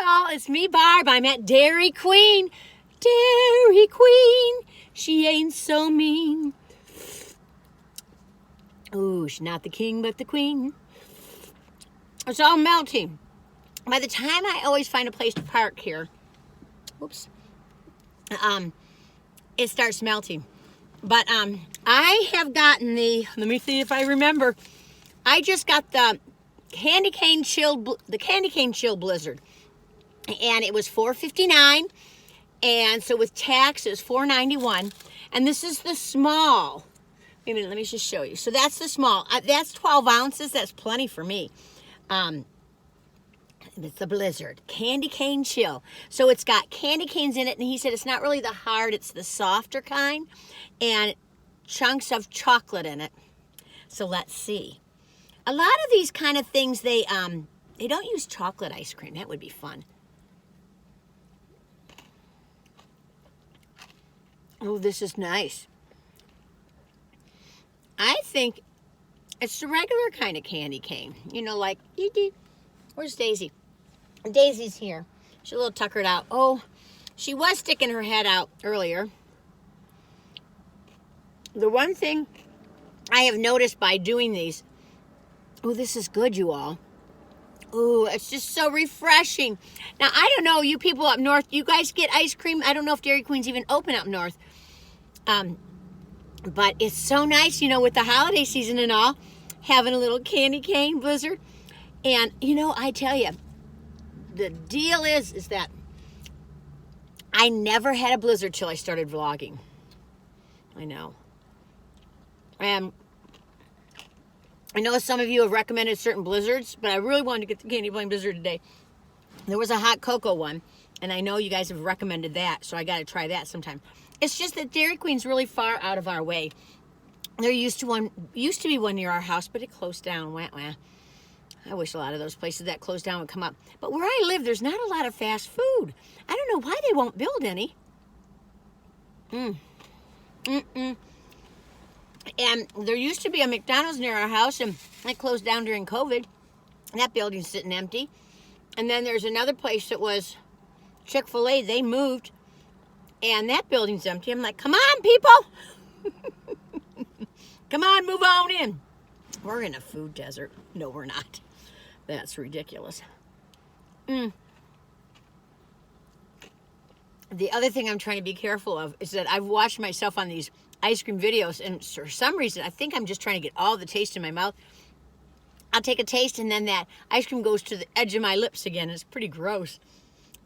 y'all. It's me, Barb. I'm at Dairy Queen. Dairy Queen. She ain't so mean. Ooh, she's not the king, but the queen. It's all melting. By the time I always find a place to park here, whoops, it starts melting. But I have gotten let me see if I remember. I just got the candy cane chill blizzard, and it was $4.59, and so with tax it was $4.91. And this is the small. Wait a minute, let me just show you. So that's the small. That's 12 ounces. That's plenty for me. It's a blizzard candy cane chill. So it's got candy canes in it, and he said it's not really the hard, it's the softer kind, and chunks of chocolate in it. So let's see. A lot of these kind of things, they don't use chocolate ice cream. That would be fun. Oh, this is nice. I think it's the regular kind of candy cane. You know, like, where's Daisy? Daisy's here. She's a little tuckered out. Oh, she was sticking her head out earlier. The one thing I have noticed by doing these, oh, this is good, you all. Oh, it's just so refreshing. Now, I don't know, you people up north, you guys get ice cream? I don't know if Dairy Queen's even open up north. But it's so nice, you know, with the holiday season and all, having a little candy cane blizzard. And, you know, I tell you, the deal is that I never had a blizzard till I started vlogging. I know. And I know some of you have recommended certain blizzards, but I really wanted to get the candy cane blizzard today. There was a hot cocoa one, and I know you guys have recommended that, so I got to try that sometime. It's just that Dairy Queen's really far out of our way. There used to be one near our house, but it closed down. Wah, wah. I wish a lot of those places that closed down would come up. But where I live, there's not a lot of fast food. I don't know why they won't build any. And there used to be a McDonald's near our house, and it closed down during COVID. That building's sitting empty. And then there's another place that was Chick-fil-A. They moved, and that building's empty. I'm like, come on, people. Come on, move on in. We're in a food desert. No, we're not. That's ridiculous. The other thing I'm trying to be careful of is that I've watched myself on these ice cream videos, and for some reason, I think I'm just trying to get all the taste in my mouth. I'll take a taste, and then that ice cream goes to the edge of my lips again. It's pretty gross.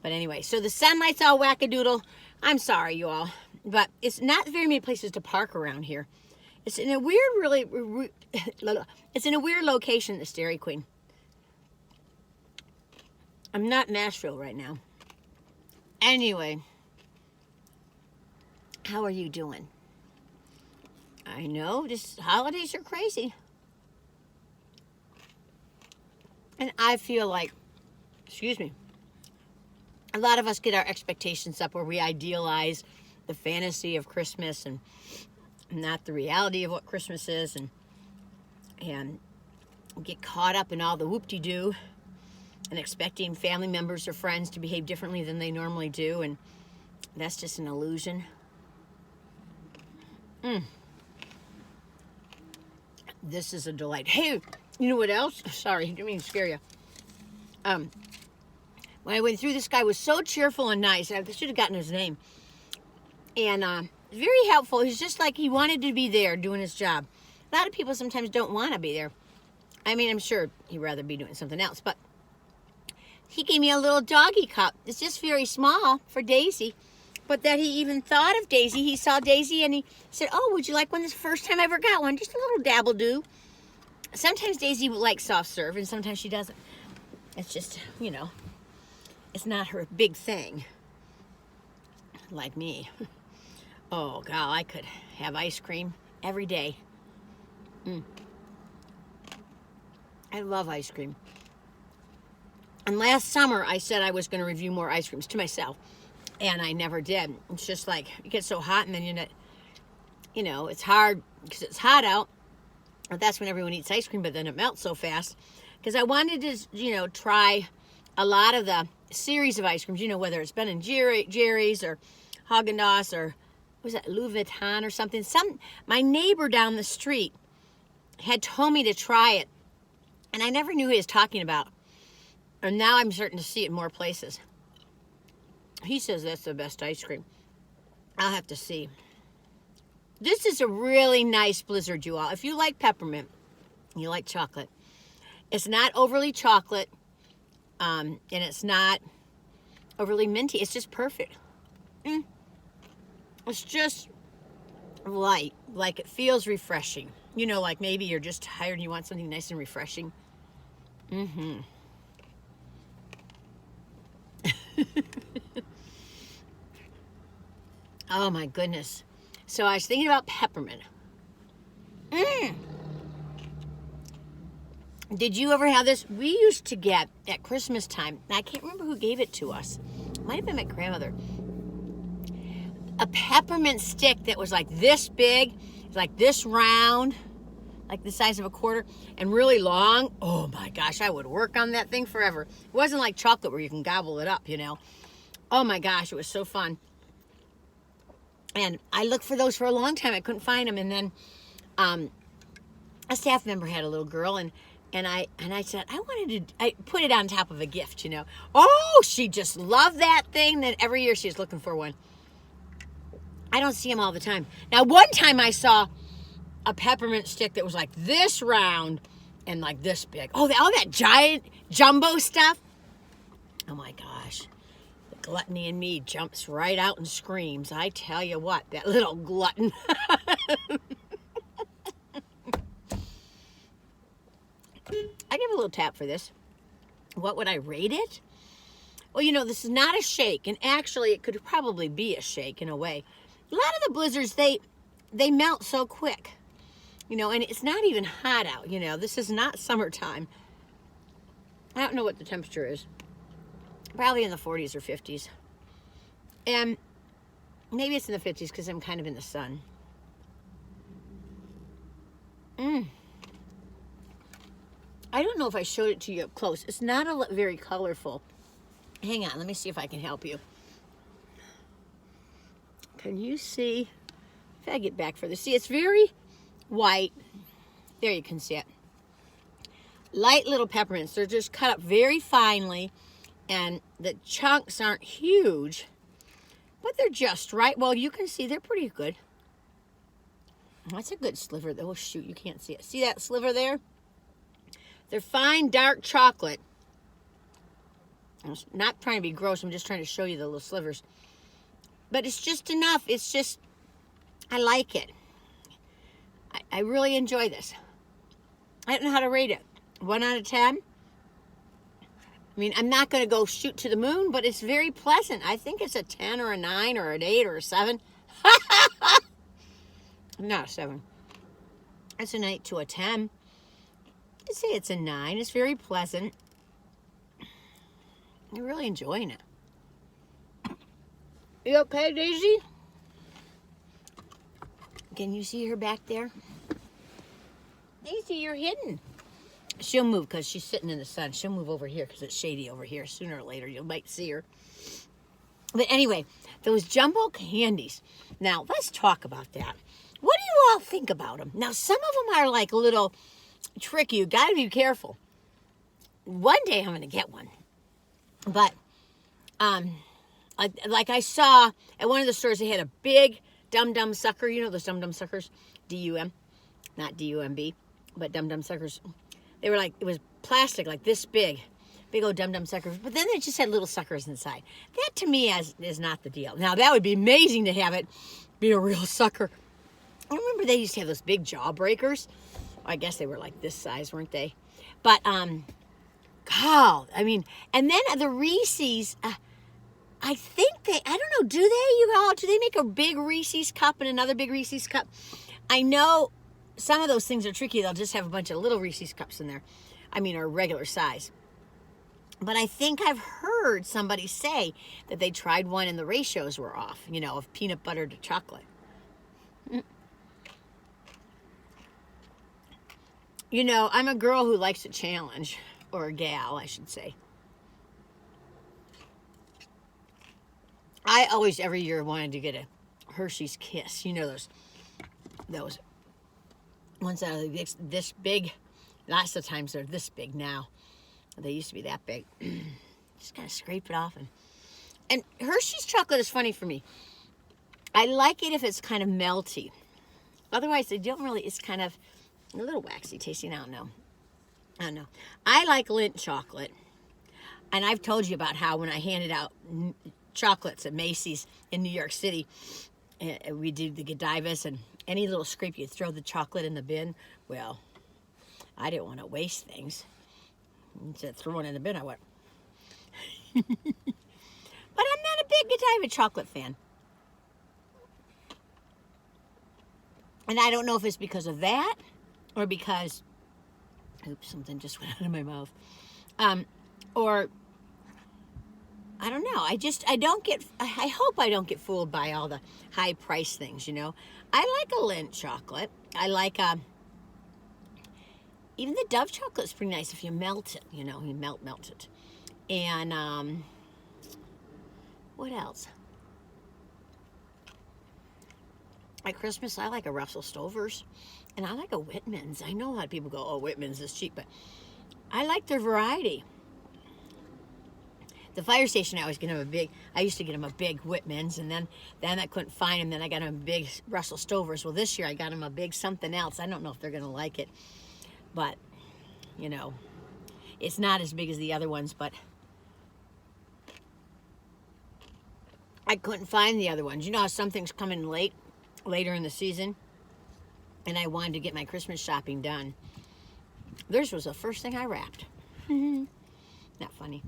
But anyway, so the sunlight's all wackadoodle. I'm sorry, you all. But it's not very many places to park around here. It's in a weird, it's in a weird location, this Dairy Queen. I'm not in Nashville right now. Anyway, how are you doing? I know, this holidays are crazy. And I feel like, excuse me, a lot of us get our expectations up where we idealize the fantasy of Christmas and not the reality of what Christmas is, and get caught up in all the whoop-de-doo and expecting family members or friends to behave differently than they normally do, and that's just an illusion. This is a delight. Hey, you know what else? Sorry, didn't mean to scare you. When I went through, this guy was so cheerful and nice. I should have gotten his name. And very helpful. He's just like he wanted to be there doing his job. A lot of people sometimes don't want to be there. I mean, I'm sure he'd rather be doing something else, but he gave me a little doggy cup. It's just very small for Daisy, but that he even thought of Daisy. He saw Daisy and he said, oh, would you like one? This is the first time I ever got one. Just a little dabble-do. Sometimes Daisy likes soft serve and sometimes she doesn't. It's just, you know, it's not her big thing. Like me. Oh, God, I could have ice cream every day. I love ice cream. And last summer, I said I was going to review more ice creams to myself. And I never did. It's just like, it gets so hot and then you know, it's hard because it's hot out. But that's when everyone eats ice cream, but then it melts so fast. Because I wanted to, you know, try a lot of the series of ice creams, you know, whether it's Ben and Jerry's or Haagen-Dazs or was that Louis Vuitton or something. My neighbor down the street had told me to try it, and I never knew who he was talking about. And now I'm starting to see it in more places. He says that's the best ice cream. I'll have to see. This is a really nice blizzard, you all. If you like peppermint, you like chocolate. It's not overly chocolate, and it's not overly minty. It's just perfect. It's just light, like it feels refreshing. You know, like maybe you're just tired and you want something nice and refreshing. Oh my goodness. So I was thinking about peppermint. Did you ever have this? We used to get at Christmas time, I can't remember who gave it to us. It might have been my grandmother. A peppermint stick that was like this big, like this round, like the size of a quarter, and really long. Oh my gosh, I would work on that thing forever. It wasn't like chocolate where you can gobble it up, you know. Oh my gosh, it was so fun. And I looked for those for a long time. I couldn't find them. And then a staff member had a little girl, and I said, I put it on top of a gift, you know. Oh, she just loved that thing. Then every year she's looking for one. I don't see them all the time. Now, one time I saw a peppermint stick that was like this round and like this big. Oh, all that giant jumbo stuff. Oh my gosh. The gluttony in me jumps right out and screams. I tell you what, that little glutton. I give a little tap for this. What would I rate it? Well, you know, this is not a shake, and actually it could probably be a shake in a way. A lot of the blizzards, they melt so quick, you know, and it's not even hot out, you know. This is not summertime. I don't know what the temperature is. Probably in the 40s or 50s. And maybe it's in the 50s because I'm kind of in the sun. I don't know if I showed it to you up close. It's not very colorful. Hang on, let me see if I can help you. Can you see? If I get back further. See, it's very white. There, you can see it. Light little peppermints. They're just cut up very finely, and the chunks aren't huge, but they're just right. Well, you can see they're pretty good. That's a good sliver. Oh, shoot, you can't see it. See that sliver there? They're fine, dark chocolate. I'm not trying to be gross. I'm just trying to show you the little slivers. But it's just enough. It's just, I like it. I really enjoy this. I don't know how to rate it. 1 out of 10? I mean, I'm not going to go shoot to the moon, but it's very pleasant. I think it's a 10 or a 9 or an 8 or a 7. Not a 7. It's an 8 to a 10. I'd say it's a 9. It's very pleasant. I'm really enjoying it. You okay, Daisy? Can you see her back there? Daisy, you're hidden. She'll move because she's sitting in the sun. She'll move over here because it's shady over here. Sooner or later, you might see her. But anyway, those jumbo candies. Now, let's talk about that. What do you all think about them? Now, some of them are like a little tricky. You got to be careful. One day I'm going to get one. But, like I saw at one of the stores, they had a big Dum Dum sucker. You know those Dum Dum suckers? D-U-M. Not D-U-M-B, but Dum Dum suckers. They were like, it was plastic, like this big. Big old Dum Dum suckers. But then they just had little suckers inside. That, to me, is not the deal. Now, that would be amazing to have it be a real sucker. I remember they used to have those big jawbreakers. I guess they were like this size, weren't they? But, God, I mean, and then the Reese's, I think I don't know, do they make a big Reese's cup and another big Reese's cup? I know some of those things are tricky. They'll just have a bunch of little Reese's cups in there. I mean, or regular size. But I think I've heard somebody say that they tried one and the ratios were off, you know, of peanut butter to chocolate. You know, I'm a girl who likes a challenge, or a gal, I should say. I always, every year, wanted to get a Hershey's Kiss. You know those ones that are this big. Lots of times they're this big now. They used to be that big. Just kind of scrape it off. And Hershey's chocolate is funny for me. I like it if it's kind of melty. Otherwise, they don't really, it's kind of a little waxy tasting. I don't know. I like Lindt chocolate. And I've told you about how when I handed out chocolates at Macy's in New York City, we did the Godivas, and any little scrape, you'd throw the chocolate in the bin. Well, I didn't want to waste things. Instead of throwing it in the bin, I went. But I'm not a big Godiva chocolate fan. And I don't know if it's because of that or because, oops, something just went out of my mouth. Or, I don't know. I hope I don't get fooled by all the high price things, you know. I like a Lindt chocolate. I like, even the Dove chocolate's pretty nice if you melt it, you know, you melt it. And, what else? At Christmas, I like a Russell Stover's, and I like a Whitman's. I know a lot of people go, oh, Whitman's is cheap, but I like their variety. The fire station, I used to get him a big Whitman's, and then I couldn't find him. Then I got him a big Russell Stover's. Well, this year I got him a big something else. I don't know if they're going to like it, but, you know, it's not as big as the other ones, but I couldn't find the other ones. You know how some things come in later in the season, and I wanted to get my Christmas shopping done. Theirs was the first thing I wrapped. Not funny.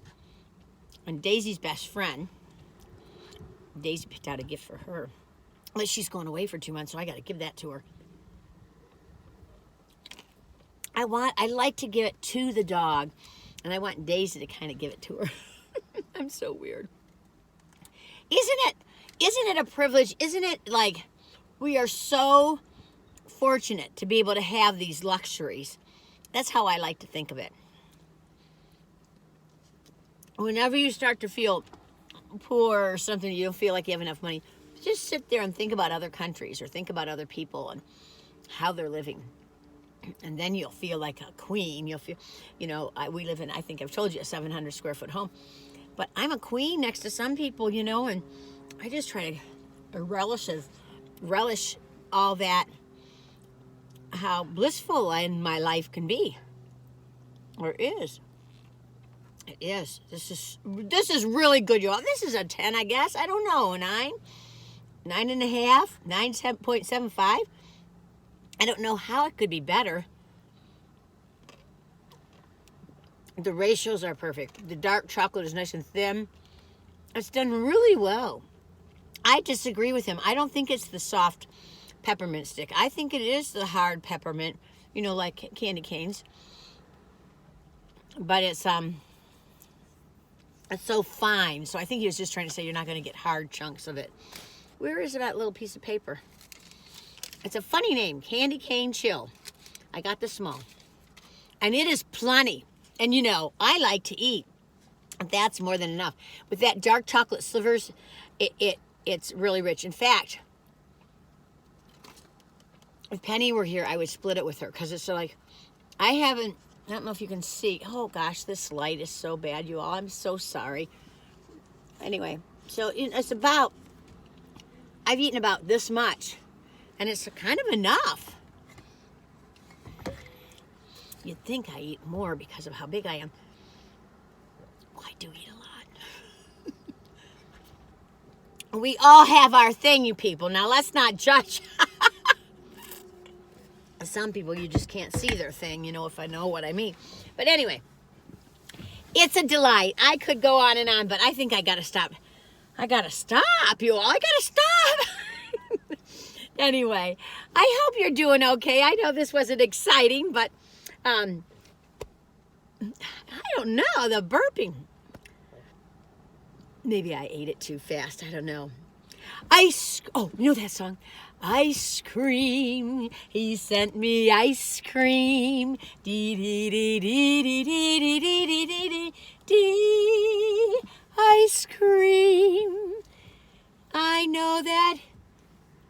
And Daisy's best friend, Daisy picked out a gift for her. But she's going away for 2 months, so I got to give that to her. I like to give it to the dog, and I want Daisy to kind of give it to her. I'm so weird. Isn't it a privilege? Isn't it like we are so fortunate to be able to have these luxuries? That's how I like to think of it. Whenever you start to feel poor or something, you don't feel like you have enough money, just sit there and think about other countries or think about other people and how they're living. And then you'll feel like a queen. You'll feel, you know, we live in, I think I've told you, a 700 square foot home. But I'm a queen next to some people, you know, and I just try to relish all that, how blissful in my life can be, or is. It is. This is really good, y'all. This is a 10, I guess. I don't know. 9.5, 9.75. I don't know how it could be better. The ratios are perfect. The dark chocolate is nice and thin. It's done really well. I disagree with him. I don't think it's the soft peppermint stick. I think it is the hard peppermint, you know, like candy canes. But it's so fine. So I think he was just trying to say you're not going to get hard chunks of it. Where is that little piece of paper? It's a funny name, Candy Cane Chill. I got the small. And it is plenty. And you know, I like to eat. That's more than enough. With that dark chocolate slivers, it's really rich. In fact, if Penny were here, I would split it with her. Because it's like, I don't know if you can see. Oh gosh, this light is so bad, you all. I'm so sorry. Anyway, so it's about, I've eaten about this much. And it's kind of enough. You'd think I eat more because of how big I am. Well, I do eat a lot. We all have our thing, you people. Now, let's not judge. Some people, you just can't see their thing, you know, if I know what I mean. But anyway, it's a delight. I could go on and on, but I think I got to stop. I got to stop, you all. I got to stop. Anyway, I hope you're doing okay. I know this wasn't exciting, but I don't know, the burping. Maybe I ate it too fast. I don't know. Oh, you know that song? Ice cream, he sent me ice cream. Dee dee dee dee dee dee dee dee dee dee dee. Ice cream. I know that?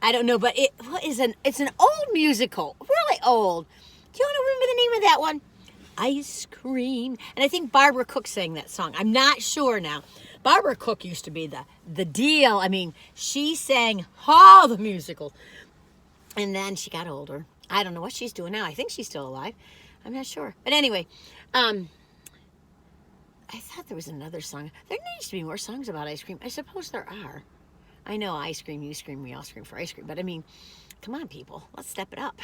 I don't know, but it's an old musical, really old. Do you want to remember the name of that one? Ice Cream. And I think Barbara Cook sang that song. I'm not sure now. Barbara Cook used to be the deal. I mean, she sang all the musicals. And then she got older. I don't know what she's doing now. I think she's still alive. I'm not sure. But anyway, I thought there was another song. There needs to be more songs about ice cream. I suppose there are. I know I scream, you scream, we all scream for ice cream. But I mean, come on, people. Let's step it up.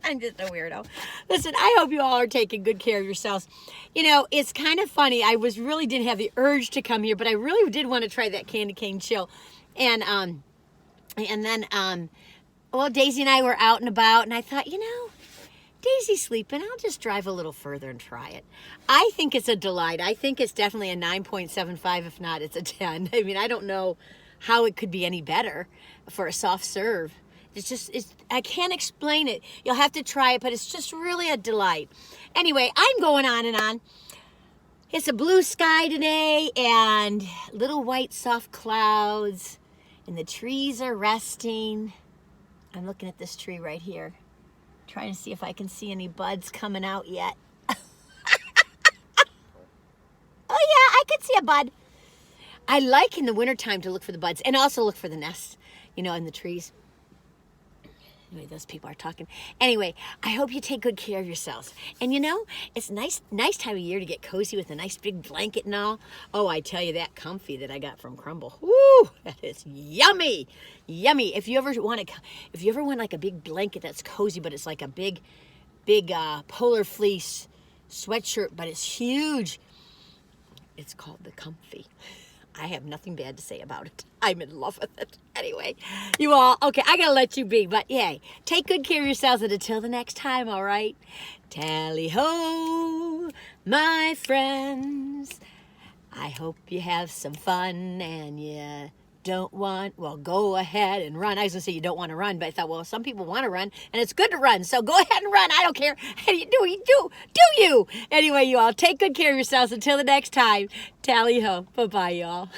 I'm just a weirdo. Listen, I hope you all are taking good care of yourselves. You know, it's kind of funny. I really didn't have the urge to come here, but I really did want to try that candy cane chill. And then, well, Daisy and I were out and about, and I thought, you know, Daisy's sleeping. I'll just drive a little further and try it. I think it's a delight. I think it's definitely a 9.75. If not, it's a 10. I mean, I don't know how it could be any better for a soft serve. I can't explain it. You'll have to try it, but it's just really a delight. Anyway, I'm going on and on. It's a blue sky today and little white soft clouds, and the trees are resting. I'm looking at this tree right here, trying to see if I can see any buds coming out yet. Oh yeah, I can see a bud. I like in the wintertime to look for the buds and also look for the nests, you know, in the trees. Anyway, those people are talking. Anyway, I hope you take good care of yourselves. And you know, it's nice time of year to get cozy with a nice big blanket and all. Oh, I tell you, that comfy that I got from Crumble. Woo, that is yummy, yummy. If you ever want like a big blanket that's cozy, but it's like a big polar fleece sweatshirt, but it's huge. It's called the Comfy. I have nothing bad to say about it. I'm in love with it. Anyway, you all, okay, I gotta let you be, but yay. Take good care of yourselves, and until the next time, all right? Tally-ho, my friends. I hope you have some fun, and you don't want, well, go ahead and run. I was gonna say you don't want to run, but I thought, well, some people want to run, and it's good to run, so go ahead and run. I don't care. You do you. Anyway, you all, take good care of yourselves. Until the next time, tally-ho. Bye-bye, y'all.